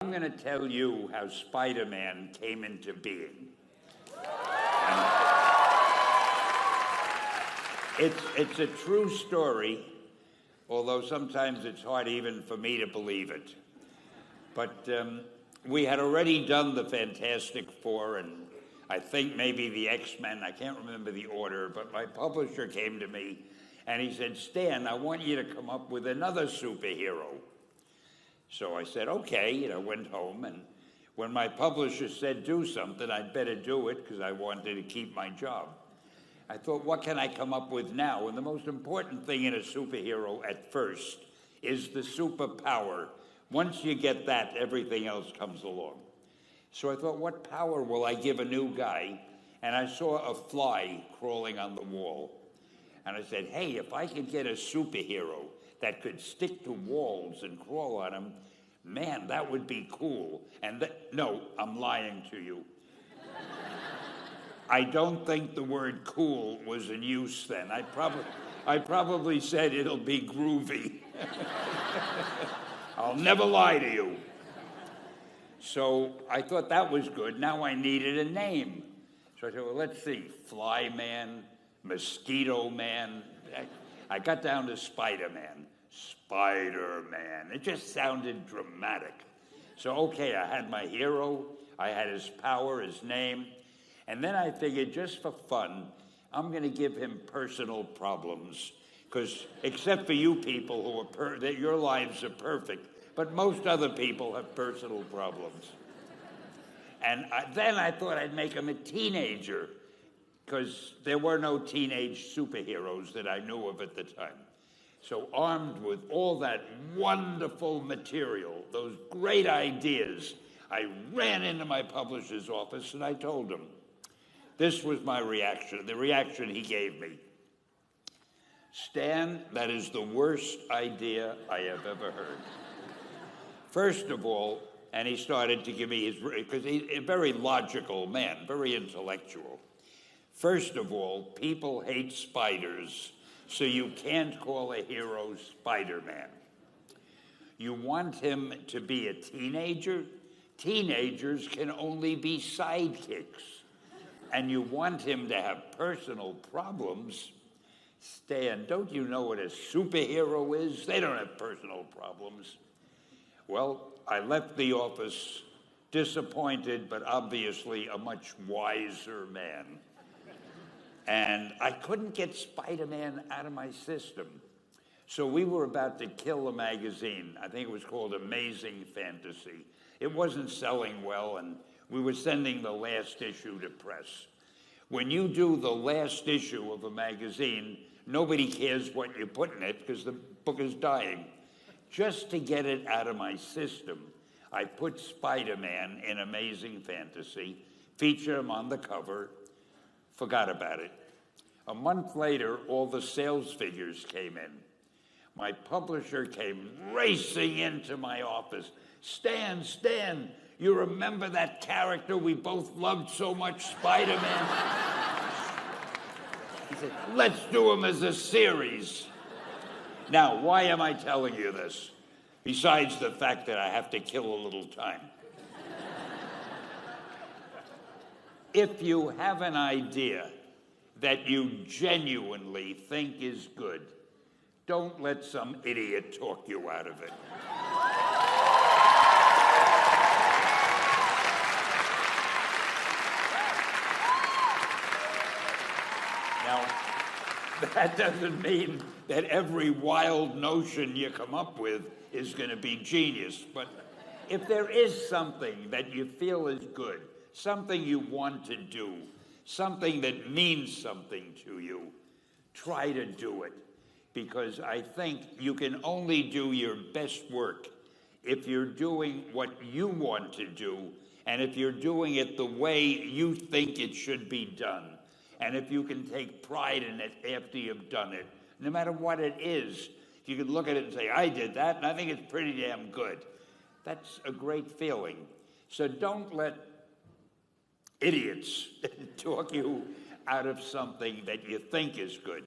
I'm going to tell you how Spider-Man came into being. It's a true story, although sometimes it's hard even for me to believe it. But we had already done the Fantastic Four, and I think maybe the X-Men. I can't remember the order, but my publisher came to me, and he said, "Stan, I want you to come up with another superhero." So I said, okay, went home, and when my publisher said do something, I'd better do it because I wanted to keep my job. I thought, what can I come up with now? And the most important thing in a superhero at first is the superpower. Once you get that, everything else comes along. So I thought, what power will I give a new guy? And I saw a fly crawling on the wall. And I said, hey, if I could get a superhero that could stick to walls and crawl on them, man, that would be cool. And no, I'm lying to you. I don't think the word cool was in use then. I probably said it'll be groovy. I'll never lie to you. So I thought that was good. Now I needed a name. So I said, well, let's see, Fly Man, Mosquito Man. I got down to Spider-Man. Spider-Man. It just sounded dramatic. So, okay, I had my hero, I had his power, his name, and then I figured just for fun, I'm going to give him personal problems, because except for you people that your lives are perfect, but most other people have personal problems. And then I thought I'd make him a teenager, because there were no teenage superheroes that I knew of at the time. So armed with all that wonderful material, those great ideas, I ran into my publisher's office and I told him. This was my reaction, the reaction he gave me. Stan, that is the worst idea I have ever heard. First of all, and he started to give me because he's a very logical man, very intellectual. First of all, people hate spiders, so you can't call a hero Spider-Man. You want him to be a teenager? Teenagers can only be sidekicks. And you want him to have personal problems? Stan, don't you know what a superhero is? They don't have personal problems. Well, I left the office disappointed, but obviously a much wiser man. And I couldn't get Spider-Man out of my system. So we were about to kill a magazine. I think it was called Amazing Fantasy. It wasn't selling well, and we were sending the last issue to press. When you do the last issue of a magazine, nobody cares what you put in it because the book is dying. Just to get it out of my system, I put Spider-Man in Amazing Fantasy, featured him on the cover, forgot about it. A month later, all the sales figures came in. My publisher came racing into my office. Stan, you remember that character we both loved so much, Spider-Man? He said, let's do him as a series. Now, why am I telling you this? Besides the fact that I have to kill a little time. If you have an idea that you genuinely think is good, don't let some idiot talk you out of it. Now, that doesn't mean that every wild notion you come up with is going to be genius, but if there is something that you feel is good, something you want to do, something that means something to you, try to do it. Because I think you can only do your best work if you're doing what you want to do, and if you're doing it the way you think it should be done, and if you can take pride in it after you've done it, no matter what it is. You can look at it and say, I did that, and I think it's pretty damn good. That's a great feeling. So don't let idiots talk you out of something that you think is good.